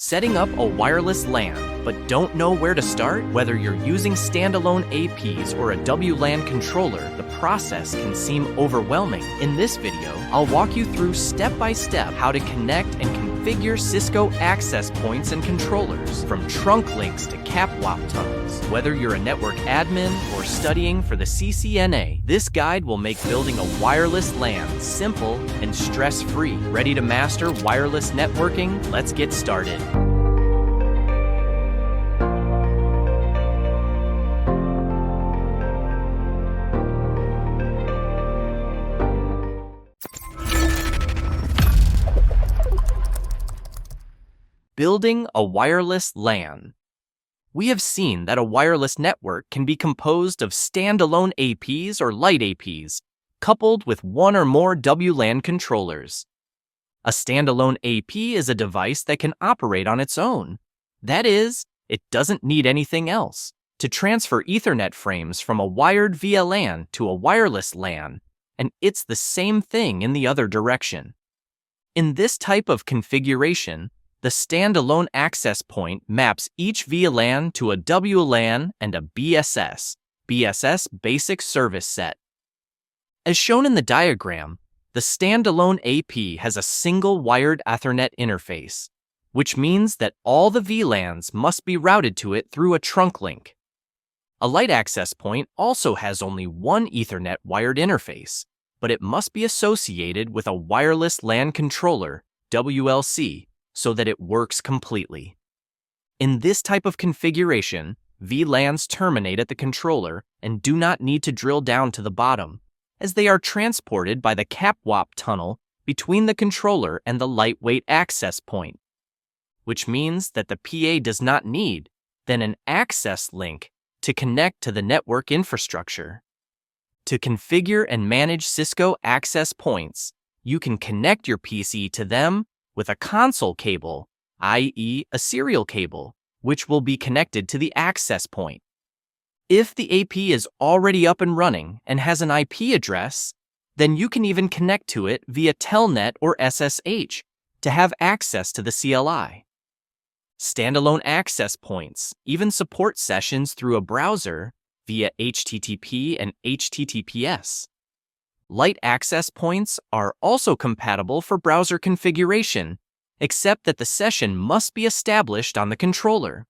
Setting up a wireless LAN, but don't know where to start? Whether you're using standalone APs or a WLAN controller, the process can seem overwhelming. In this video, I'll walk you through step-by-step how to connect and configure Cisco access points and controllers, from trunk links to CAPWAP tunnels. Whether you're a network admin or studying for the CCNA, this guide will make building a wireless LAN simple and stress-free. Ready to master wireless networking? Let's get started. Building a wireless LAN. We have seen that a wireless network can be composed of standalone APs or light APs, coupled with one or more WLAN controllers. A standalone AP is a device that can operate on its own. That is, it doesn't need anything else to transfer Ethernet frames from a wired VLAN to a wireless LAN, and it's the same thing in the other direction. In this type of configuration, the standalone access point maps each VLAN to a WLAN and a BSS Basic Service Set. As shown in the diagram, the standalone AP has a single wired Ethernet interface, which means that all the VLANs must be routed to it through a trunk link. A light access point also has only one Ethernet wired interface, but it must be associated with a wireless LAN controller, WLC, so that it works completely. In this type of configuration, VLANs terminate at the controller and do not need to drill down to the bottom, as they are transported by the CAPWAP tunnel between the controller and the lightweight access point, which means that the PA does not need then an access link to connect to the network infrastructure. To configure and manage Cisco access points, you can connect your PC to them with a console cable, i.e. a serial cable, which will be connected to the access point. If the AP is already up and running and has an IP address, then you can even connect to it via Telnet or SSH to have access to the CLI. Standalone access points even support sessions through a browser via HTTP and HTTPS. Light access points are also compatible for browser configuration, except that the session must be established on the controller.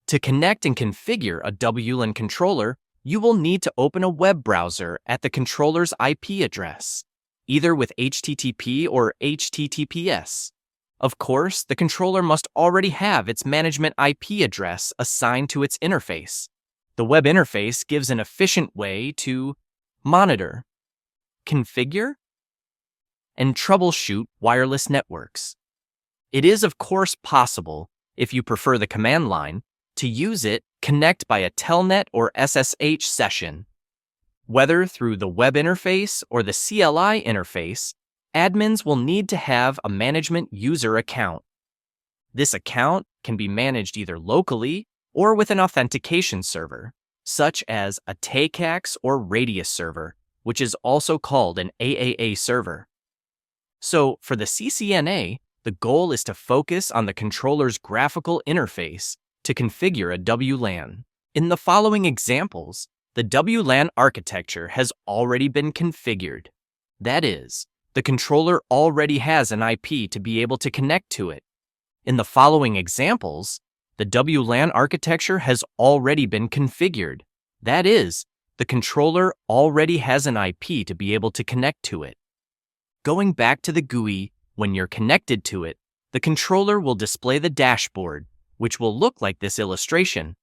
To connect and configure a WLAN controller, you will need to open a web browser at the controller's IP address, either with HTTP or HTTPS. Of course, the controller must already have its management IP address assigned to its interface. The web interface gives an efficient way to monitor, configure, and troubleshoot wireless networks. It is, of course, possible, if you prefer the command line, to use it connect by a Telnet or SSH session. Whether through the web interface or the CLI interface, admins will need to have a management user account. This account can be managed either locally or with an authentication server, such as a TACAX or Radius server, which is also called an AAA server. So, for the CCNA, the goal is to focus on the controller's graphical interface to configure a WLAN. In the following examples, the WLAN architecture has already been configured. That is, the controller already has an IP to be able to connect to it. In the following examples, the WLAN architecture has already been configured. That is, the controller already has an IP to be able to connect to it. Going back to the GUI, when you're connected to it, the controller will display the dashboard, which will look like this illustration.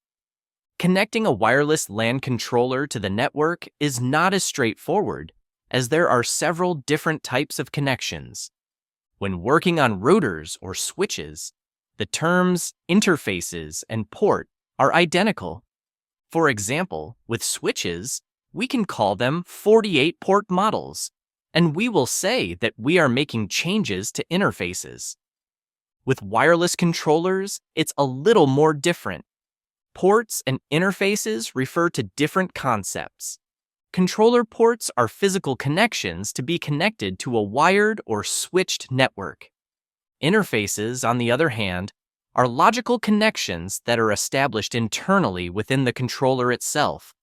Connecting a wireless LAN controller to the network is not as straightforward, as there are several different types of connections. When working on routers or switches, the terms interfaces and port are identical. For example, with switches, we can call them 48 port models, and we will say that we are making changes to interfaces. With wireless controllers, it's a little more different. Ports and interfaces refer to different concepts. Controller ports are physical connections to be connected to a wired or switched network. Interfaces, on the other hand, are logical connections that are established internally within the controller itself.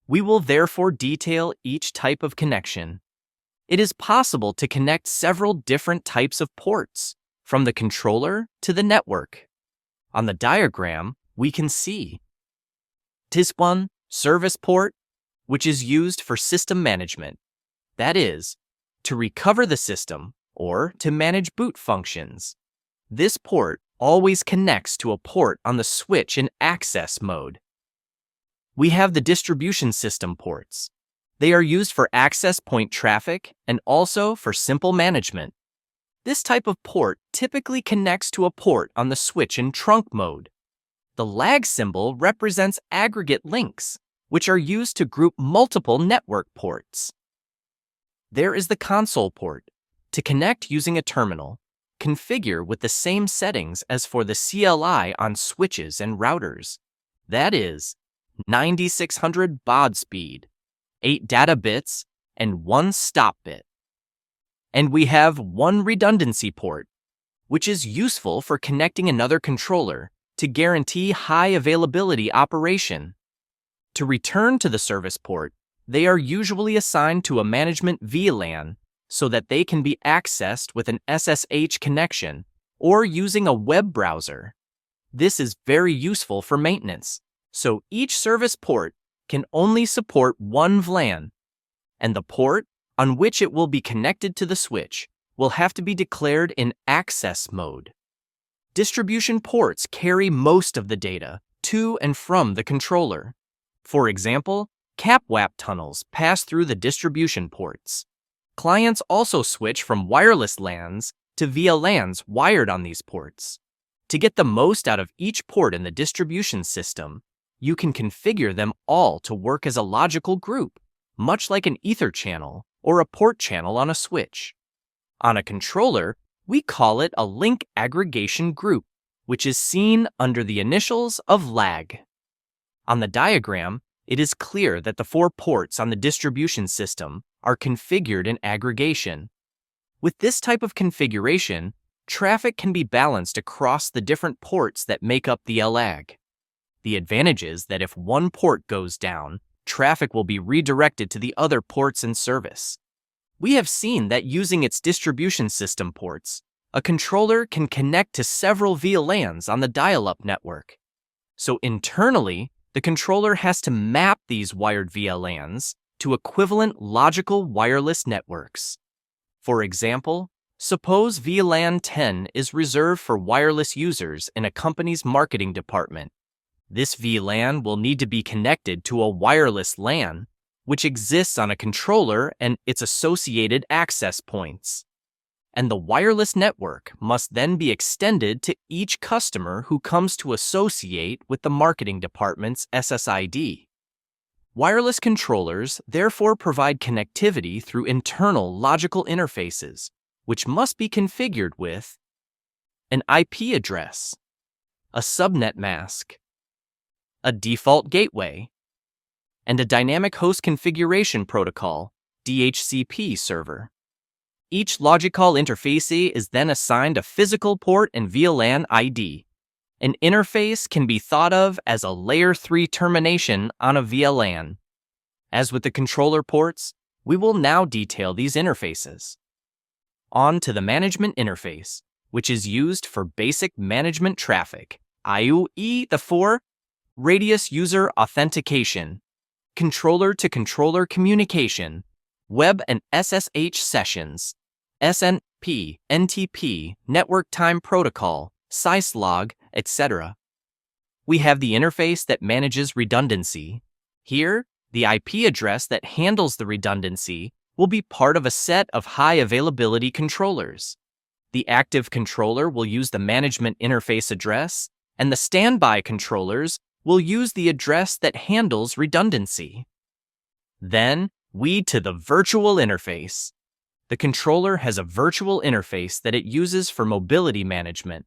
We will therefore detail each type of connection. It is possible to connect several different types of ports, from the controller to the network. On the diagram, we can see TIS1 service port, which is used for system management. That is, to recover the system or to manage boot functions. This port always connects to a port on the switch in access mode. We have the distribution system ports. They are used for access point traffic and also for simple management. This type of port typically connects to a port on the switch in trunk mode. The lag symbol represents aggregate links, which are used to group multiple network ports. There is the console port, to connect using a terminal. Configure with the same settings as for the CLI on switches and routers. That is, 9600 baud speed, 8 data bits, and 1 stop bit. And we have one redundancy port, which is useful for connecting another controller to guarantee high availability operation. To return to the service port, they are usually assigned to a management VLAN so that they can be accessed with an SSH connection or using a web browser. This is very useful for maintenance, so each service port can only support one VLAN, and the port on which it will be connected to the switch will have to be declared in access mode. Distribution ports carry most of the data to and from the controller. For example, CAPWAP tunnels pass through the distribution ports. Clients also switch from wireless LANs to VLANs wired on these ports. To get the most out of each port in the distribution system, you can configure them all to work as a logical group, much like an Ether channel or a port channel on a switch. On a controller, we call it a link aggregation group, which is seen under the initials of lag. On the diagram, it is clear that the 4 ports on the distribution system are configured in aggregation. With this type of configuration, traffic can be balanced across the different ports that make up the lag. The advantage is that if one port goes down, traffic will be redirected to the other ports in service. We have seen that using its distribution system ports, a controller can connect to several VLANs on the dial-up network. So internally, the controller has to map these wired VLANs to equivalent logical wireless networks. For example, suppose VLAN 10 is reserved for wireless users in a company's marketing department. This VLAN will need to be connected to a wireless LAN, which exists on a controller and its associated access points. And the wireless network must then be extended to each customer who comes to associate with the marketing department's SSID. Wireless controllers therefore provide connectivity through internal logical interfaces, which must be configured with an IP address, a subnet mask, a default gateway, and a dynamic host configuration protocol, DHCP server. Each logical interface is then assigned a physical port and VLAN ID. An interface can be thought of as a layer 3 termination on a VLAN. As with the controller ports, we will now detail these interfaces. On to the management interface, which is used for basic management traffic, i.e. the 4 radius user authentication, controller-to-controller communication, web and SSH sessions, SNP, NTP, network time protocol, syslog, etc. We have the interface that manages redundancy. Here, the IP address that handles the redundancy will be part of a set of high availability controllers. The active controller will use the management interface address, and the standby controllers will use the address that handles redundancy. Then, we to the virtual interface. The controller has a virtual interface that it uses for mobility management.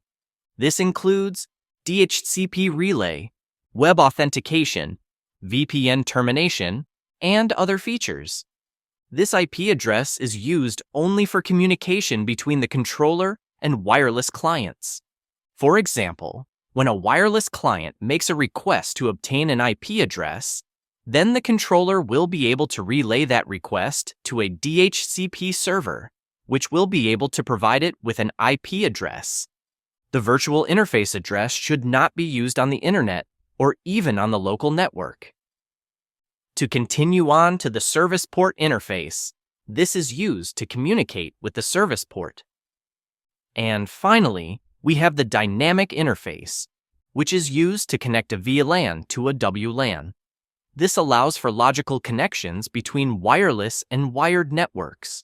This includes DHCP relay, web authentication, VPN termination, and other features. This IP address is used only for communication between the controller and wireless clients. For example, when a wireless client makes a request to obtain an IP address, then the controller will be able to relay that request to a DHCP server, which will be able to provide it with an IP address. The virtual interface address should not be used on the internet or even on the local network. To continue on to the service port interface, this is used to communicate with the service port. And finally, we have the dynamic interface, which is used to connect a VLAN to a WLAN. This allows for logical connections between wireless and wired networks.